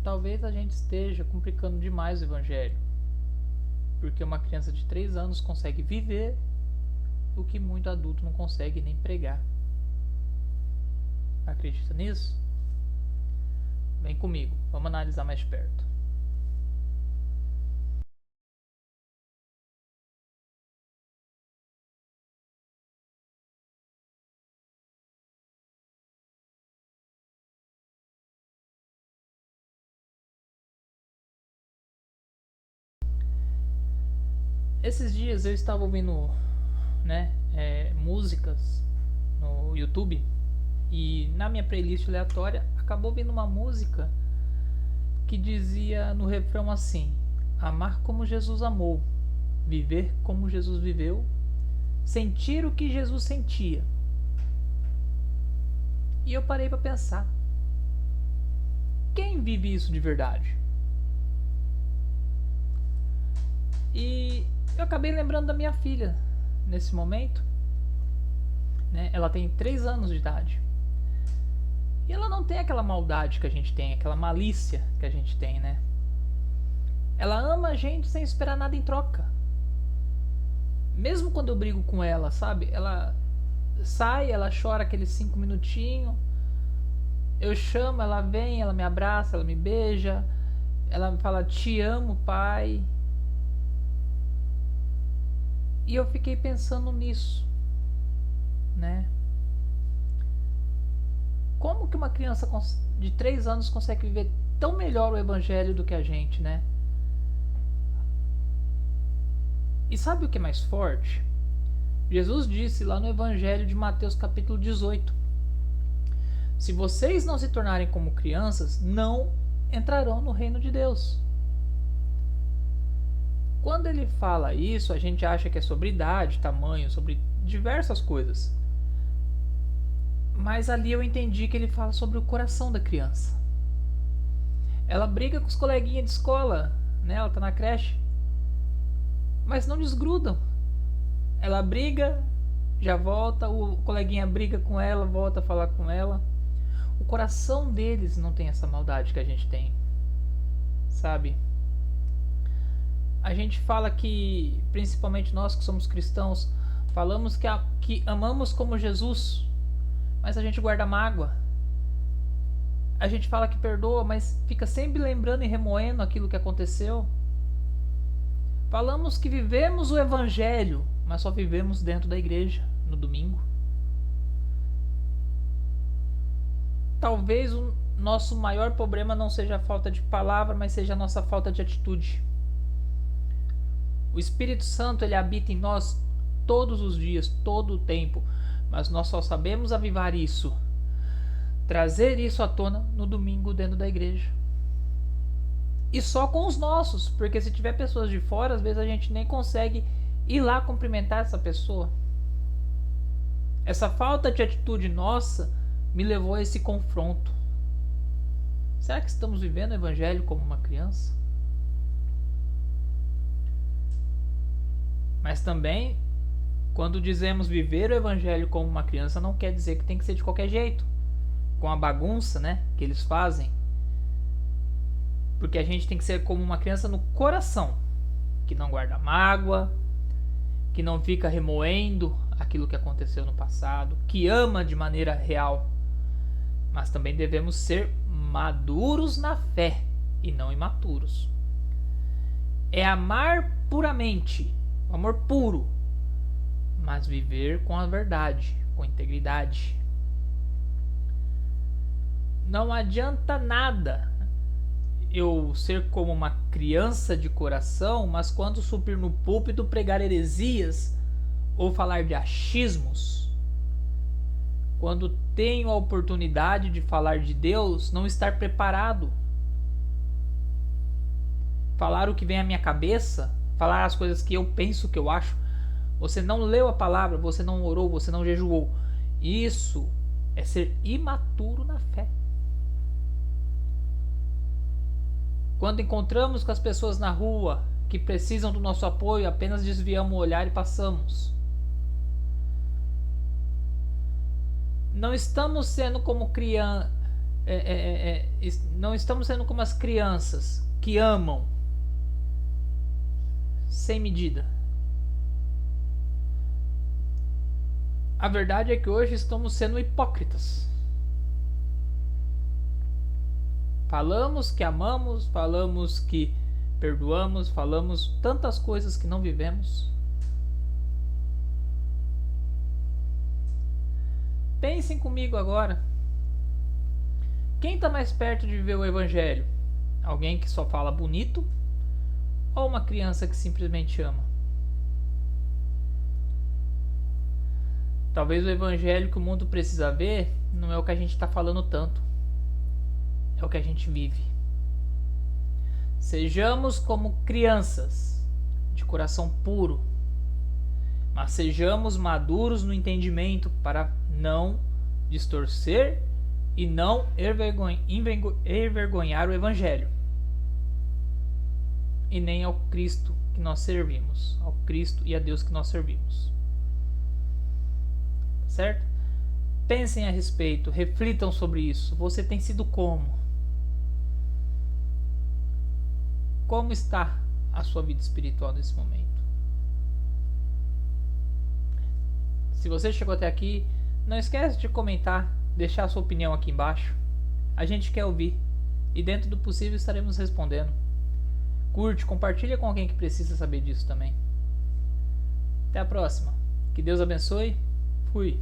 talvez a gente esteja complicando demais o evangelho, porque uma criança de 3 anos consegue viver o que muito adulto não consegue nem pregar. Acredita nisso? Vem comigo, vamos analisar mais perto. Esses dias eu estava ouvindo, músicas no YouTube, e na minha playlist aleatória acabou vindo uma música que dizia no refrão assim: amar como Jesus amou, viver como Jesus viveu, sentir o que Jesus sentia. E eu parei para pensar: quem vive isso de verdade? E eu acabei lembrando da minha filha nesse momento, né? Ela tem 3 anos de idade. E ela não tem aquela maldade que a gente tem, aquela malícia que a gente tem, né? Ela ama a gente sem esperar nada em troca. Mesmo quando eu brigo com ela, sabe? Ela sai, ela chora aqueles 5 minutinhos. Eu chamo, ela vem, ela me abraça, ela me beija. Ela me fala: te amo, pai. E eu fiquei pensando nisso, né? Como que uma criança de 3 anos consegue viver tão melhor o evangelho do que a gente, né? E sabe o que é mais forte? Jesus disse lá no evangelho de Mateus capítulo 18: se vocês não se tornarem como crianças, não entrarão no reino de Deus. Quando ele fala isso, a gente acha que é sobre idade, tamanho, sobre diversas coisas. Mas ali eu entendi que ele fala sobre o coração da criança. Ela briga com os coleguinhas de escola, né? Ela tá na creche, mas não desgrudam. Ela briga, já volta, o coleguinha briga com ela, volta a falar com ela. O coração deles não tem essa maldade que a gente tem, sabe? A gente fala que, principalmente nós que somos cristãos, falamos que amamos como Jesus, mas a gente guarda mágoa. A gente fala que perdoa, mas fica sempre lembrando e remoendo aquilo que aconteceu. Falamos que vivemos o evangelho, mas só vivemos dentro da igreja, no domingo. Talvez o nosso maior problema não seja a falta de palavra, mas seja a nossa falta de atitude. O Espírito Santo, ele habita em nós todos os dias, todo o tempo, mas nós só sabemos avivar isso, trazer isso à tona no domingo dentro da igreja. E só com os nossos, porque se tiver pessoas de fora, às vezes a gente nem consegue ir lá cumprimentar essa pessoa. Essa falta de atitude nossa me levou a esse confronto. Será que estamos vivendo o evangelho como uma criança? Mas também, quando dizemos viver o evangelho como uma criança, não quer dizer que tem que ser de qualquer jeito, com a bagunça, né, que eles fazem. Porque a gente tem que ser como uma criança no coração, que não guarda mágoa, que não fica remoendo aquilo que aconteceu no passado, que ama de maneira real. Mas também devemos ser maduros na fé e não imaturos. É amar puramente, amor puro, mas viver com a verdade, com integridade. Não adianta nada eu ser como uma criança de coração, mas quando subir no púlpito pregar heresias ou falar de achismos, quando tenho a oportunidade de falar de Deus, não estar preparado, falar o que vem à minha cabeça, falar as coisas que eu penso, que eu acho. Você não leu a palavra, você não orou, você não jejuou. Isso é ser imaturo na fé. Quando encontramos com as pessoas na rua que precisam do nosso apoio, apenas desviamos o olhar e passamos. Não estamos sendo como criança. não estamos sendo como as crianças que amam sem medida. A verdade é que hoje estamos sendo hipócritas. Falamos que amamos, falamos que perdoamos, falamos tantas coisas que não vivemos. Pensem comigo agora. Quem está mais perto de viver o Evangelho? Alguém que só fala bonito? Ou uma criança que simplesmente ama? Talvez o Evangelho que o mundo precisa ver não é o que a gente está falando tanto. É o que a gente vive. Sejamos como crianças, de coração puro, mas sejamos maduros no entendimento para não distorcer e não envergonhar o Evangelho. E nem ao Cristo que nós servimos, ao Cristo e a Deus que nós servimos. Certo? Pensem a respeito, reflitam sobre isso. Você tem sido como? Como está a sua vida espiritual nesse momento? Se você chegou até aqui, não esquece de comentar, deixar a sua opinião aqui embaixo. A gente quer ouvir e dentro do possível estaremos respondendo. Curte, compartilha com alguém que precisa saber disso também. Até a próxima. Que Deus abençoe. Fui.